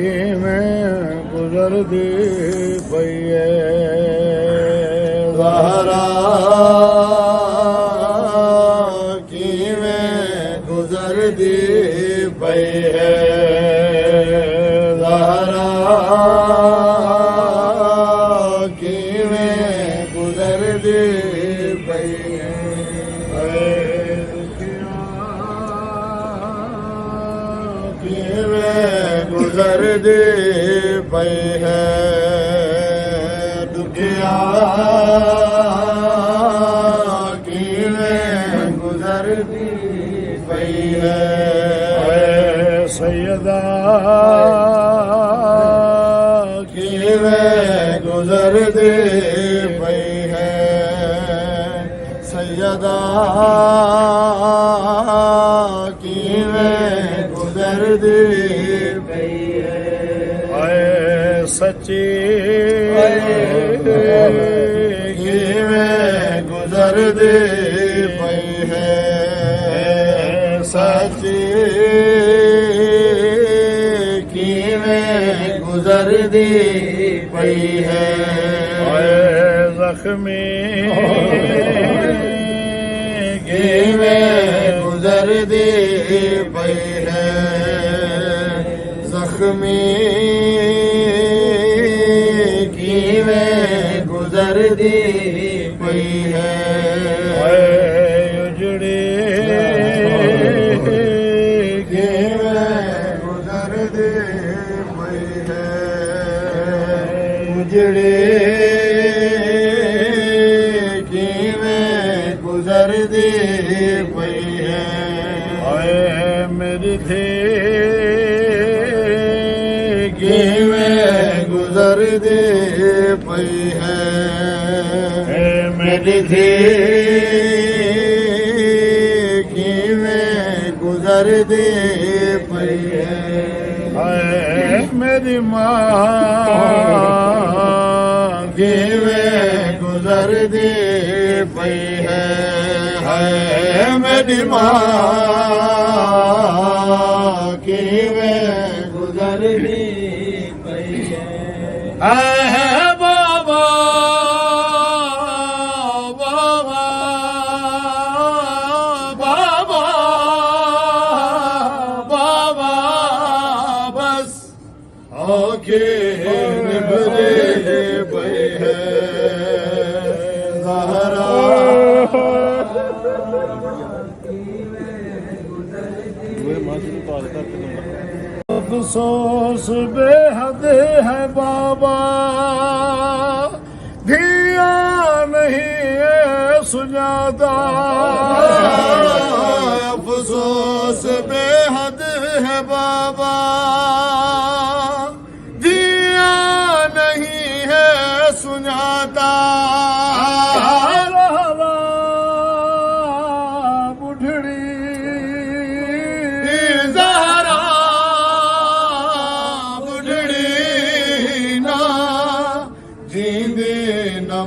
ਕਿਵੇਂ ਗੁਜ਼ਰਦੀ ਪਈ ਏ ਜ਼ਹਰਾ ਕਿਵੇਂ ਗੁਜ਼ਰਦੀ ਪਈ ਹੈ ਜ਼ਹਰਾ ਕਿਵੇਂ ਗੁਜ਼ਰਦੀ ਪਈ ਹੈ ਗੁਜ਼ਰਦੀ ਪਈ ਹੈ ਦੁਖੀਆ ਕਿਵੇਂ ਗੁਜ਼ਰਦੀ ਪਈ ਹੈ ਸੈਯਦਾ ਕਿਵੇਂ ਗੁਜ਼ਰਦੀ ਪਈ ਹੈ ਸੈਯਦਾ ਕਿਵੇਂ ਗੁਜ਼ਰਦੀ ਸੱਚੀ ਕਿਵੇਂ ਗੁਜ਼ਰਦੀ ਪਈ ਹੈ ਸੱਚੀ ਕਿਵੇਂ ਗੁਜ਼ਰਦੀ ਪਈ ਹੈ ਜ਼ਖਮੀ ਕਿਵੇਂ ਗੁਜ਼ਰਦੀ ਪਈ ਹੈ ਜ਼ਖਮੀ ਕਿਵੇਂ ਗੁਜ਼ਰਦੀ ਪਈ ਹੈ ਉਜੜੀ ਕਿਵੇਂ ਗੁਜ਼ਰਦੀ ਪਈ ਹੈ ਉਜੜੀ ਕਿਵੇਂ ਗੁਜ਼ਰਦੀ ਪਈ ਹੈ ਹਾਏ ਮੇਰੀ ਧੀ ਕਿਵੇਂ ਗੁਜ਼ਰਦੀ ਪਈ ਹੈ ਮੇਰੀ ਧੀ ਕਿਵੇਂ ਗੁਜ਼ਰਦੀ ਪਈ ਹੈ ਹਾਏ ਮੇਰੀ ਮਾਂ ਕਿਵੇਂ ਗੁਜ਼ਰਦੀ ਪਈ ਹੈ ਹਾਏ ਮੇਰੀ ਮਾਂ ਕਿਵੇਂ ਗੁਜ਼ਰਦੀ ਹੈ ਬਾਬਾ ਬਾਬਾ ਬਾਬਾ ਬਾਬਾ ਬਸ ਆਖੇ ਨਿਭਦੇ ਪਏ ਹੈ ਜ਼ਹਰਾ अफसोस बेहद है बाबा धिया नहीं है सुजादा अफसोस बेहद है बाबा धिया नहीं है सुजादा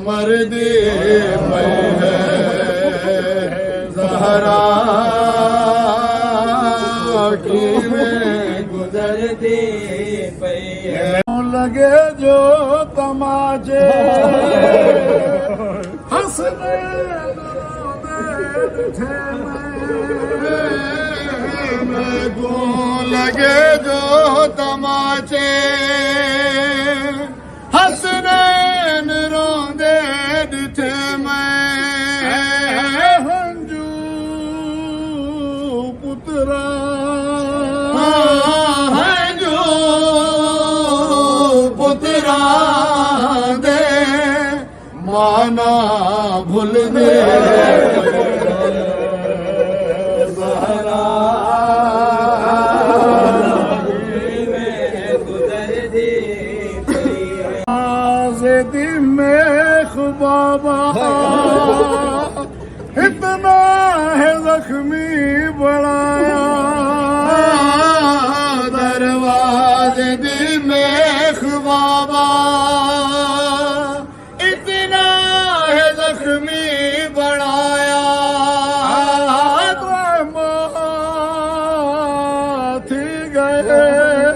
मरदी पई है ज़हरा किवें गुज़रदी पई है लगे जो तमाचे हंसने को लगे जो तमाचे हंसने रोंदे दिथे मैं हंजू पुत्रा हंजू पुत्रा दे माना भूल दे बाबा इतना है जख्मी बढ़ाया दरवाजे दिल में बाबा इतना है जख्मी बढ़ाया थी गए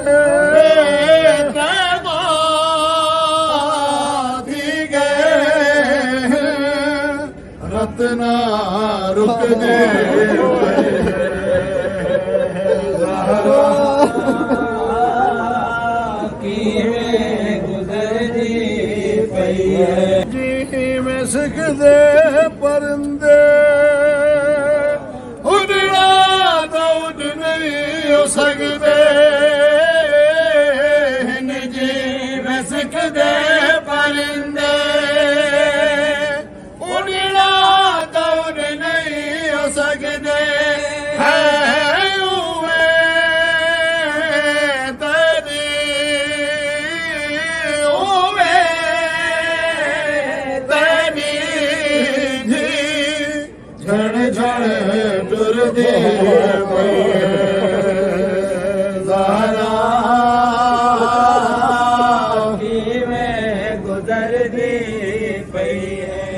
ਸਕਦੇ ਪਰੰਦੇ ਉਡਣਾ ਤਾਂ ਉੱਡ ਨਹੀਂ ਹੋ ਸਕਦੇ ਜਿਵੇਂ ਸਕਦੇ ਪਰੰਦੇ ਉਡਣਾ ਤਾਂ ਉੱਡ ਨਹੀਂ ਹੋ ਸਕਦੇ ਹੈ ਉਵੇਂ ਤੇਰੀ ਉਵੇਂ ਝੜ ਝੜ ਟੁਰਦੇ ਪਏ ਜ਼ਾਹਰਾ ਕਿਵੇਂ ਗੁਜ਼ਰਦੀ ਪਈ ਹੈ